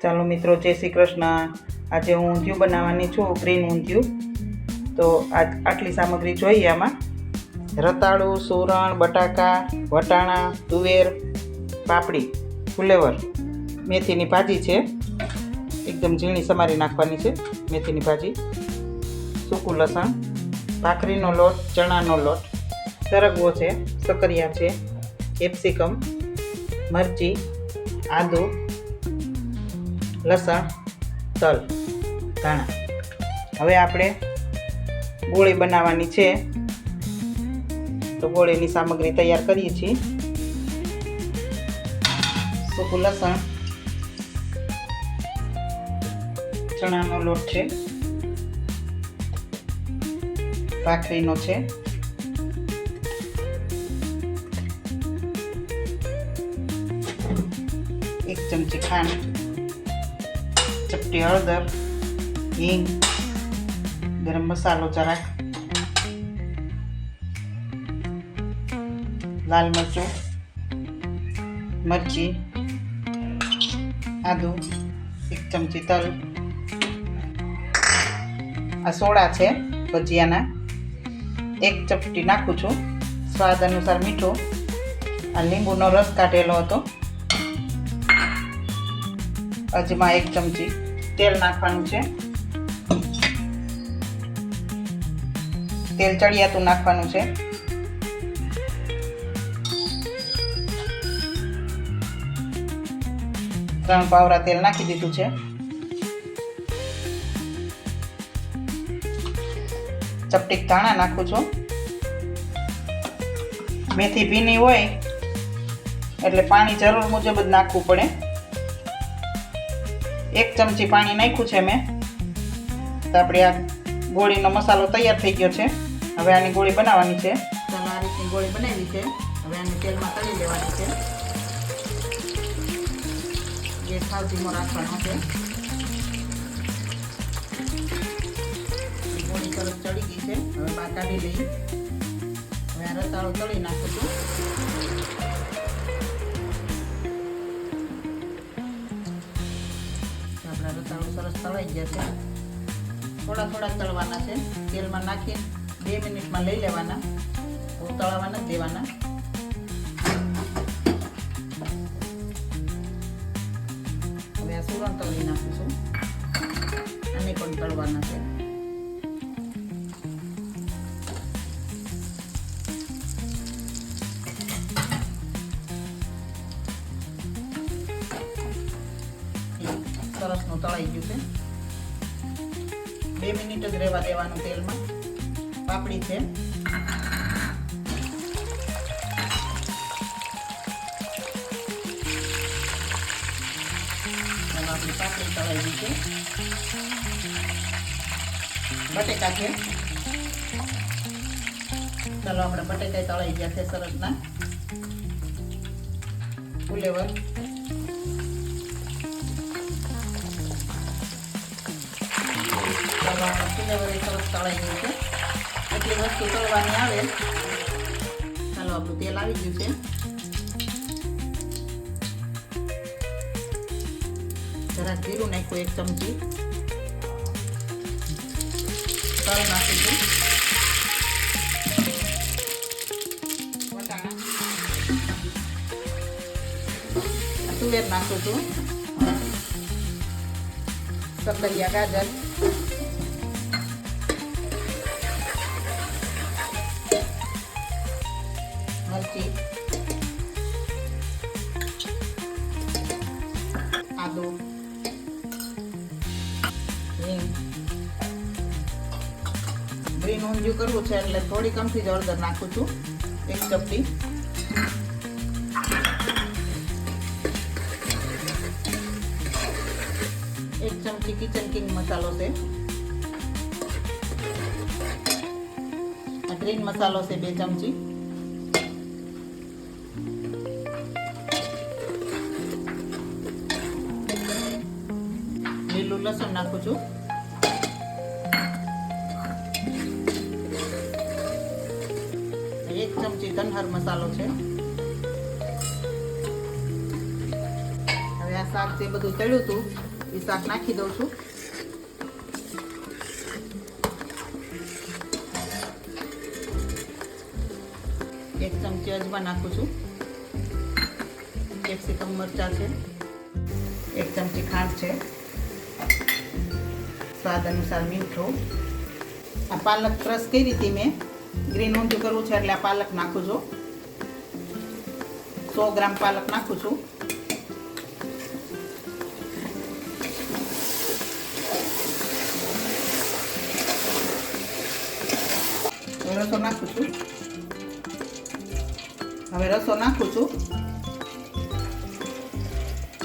ચાલો મિત્રો, જય શ્રી કૃષ્ણ. આજે હું ઊંધિયું બનાવવાની છું, ગ્રીન ઊંધિયું. તો આટલી સામગ્રી જોઈએ આમાં: રતાળું, સુરણ, બટાકા, વટાણા, તુવેર, પાપડી, ફુલેવર, મેથીની ભાજી છે, એકદમ ઝીણી સમારી નાખવાની છે મેથીની ભાજી, સૂકું લસણ, ભાખરીનો લોટ, ચણાનો લોટ, સરગવો છે, સકરિયા છે, કેપ્સિકમ, મરચી, આદુ, લસણ, તલ, ધાણા. હવે આપણે ગોળી બનાવવાની છે, તો ગોળીની સામગ્રી તૈયાર કરીએ છીએ. સૂકું લસણ, ચણાનો લોટ છે, ભાખરીનો છે, એક ચમચી ખાંડ, ચપટી હળદર, હિંગ, ગરમ મસાલો જરાક, લાલ મરચું, મરચી, આદુ, એક ચમચી તલ, આ સોડા છે ભજીયાના, એક ચપટી નાખું છું, સ્વાદ અનુસાર મીઠું, આ લીંબુનો રસ કાઢેલો હતો, અજમા એક ચમચી, તેલ નાખવાનું છે, તેલ ચડિયાતું નાખવાનું છે, ત્રણ પાવરા તેલ નાખી દીધું છે. ચપટીક ધાણા નાખું છું. મેથી ભીની હોય એટલે પાણી જરૂર મુજબ જ નાખવું પડે. એક ચમચી પાણી નાખ્યું છે મેં. તો આપણી આ ગોળીનો મસાલો તૈયાર થઈ ગયો છે. હવે આની ગોળી બનાવવાની છે. ચાલો, આ રીતની ગોળી બનાવી છે. હવે આને તેલમાં તળી લેવાની છે. ગેસ સાવ ધીમો રાખવાનો છે. ગોળી તરફ ચડી ગઈ છે. હવે બહાર કાઢી લઈ. હવે આ રતાળો તળી નાખું છું. આપણા રતાળો સરસ તળાઈ ગયા છે. થોડા થોડા તળવાના છે. તેલમાં નાખી 2 મિનિટમાં લઈ લેવાના. બહુ તળાવવા નથી દેવાના. હવે આ સુરણ તળી નાખું છું. આને પણ તળવાના છે. સરસનું તળાઈ ગયું છે. 2 મિનિટ જ રહેવા દેવાનું તેલમાં. પાપડી છે, આપણી પાપડી તળાઈ ગઈ છે. બટેકા છે. ચાલો, આપણે બટેકા તળાઈ ગયા છે સરસના. ફુલેવર, ફુલેવર સરસ તળાઈ ગયું છે. એટલી વસ્તુ તળવાની આવે. ચાલો, આપણું તેલ આવી ગયું છે. જરાક જીરું નાખ્યું, 1 ચમચી તલ નાખીશું. વટાણા, તુવેર નાખું છું. સકરિયા, ગાજર, મરચી, આદુ, હિંગ. ગ્રીન ઊંધિયું કરવું છે એટલે થોડી કમથી જ હળદર નાખું છું, 1 ચપટી. એક ચમચી કિચન કિંગ મસાલો છે. ગ્રીન મસાલો છે 2 ચમચી. લીલું લસણ નાખું છું. એક ચમચી કન્હર મસાલો છે. હવે આ શાક જે બધું તળ્યું હતું એ શાક નાખી દઉં છું. એક ચમચી અજમા નાખું છું. કેપ્સિકમ મરચાં છે. એક ચમચી ખાંડ છે. સ્વાદ અનુસાર મીઠું. આ પાલક ક્રશ કરી હતી મેં. ગ્રીન ઊંધિયું કરવું છે એટલે આ પાલક નાખું છું. 100 ગ્રામ પાલક નાખું છું. રસો નાખું છું. હવે રસો નાખું છું.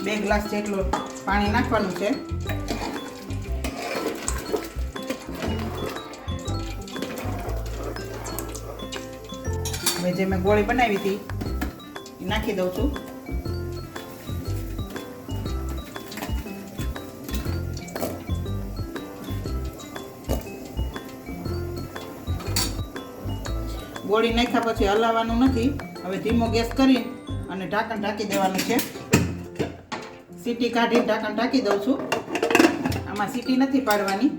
2 ગ્લાસ જેટલું પાણી નાખવાનું છે. હવે જે મેં ગોળી બનાવી હતી એ નાખી દઉં છું. ગોળી નાખ્યા પછી હલાવવાનું નથી. હવે ધીમો ગેસ કરી અને ઢાંકણ ઢાંકી દેવાનું છે. સીટી કાઢીને ઢાંકણ ઢાંકી દઉં છું. આમાં સીટી નથી પાડવાની.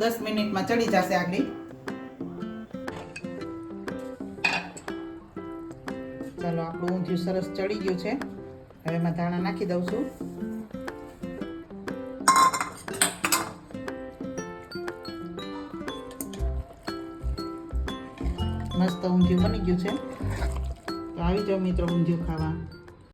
10 મિનિટમાં ચડી જશે આગળ. ચાલો આપણું ઊંધિયું સરસ ચડી ગયું છે. હવે એમાં ધાણા નાખી દઉં છું. મસ્ત ઊંધિયું બની ગયું છે. તો આવી જાઓ મિત્રો ઊંધિયું ખાવા.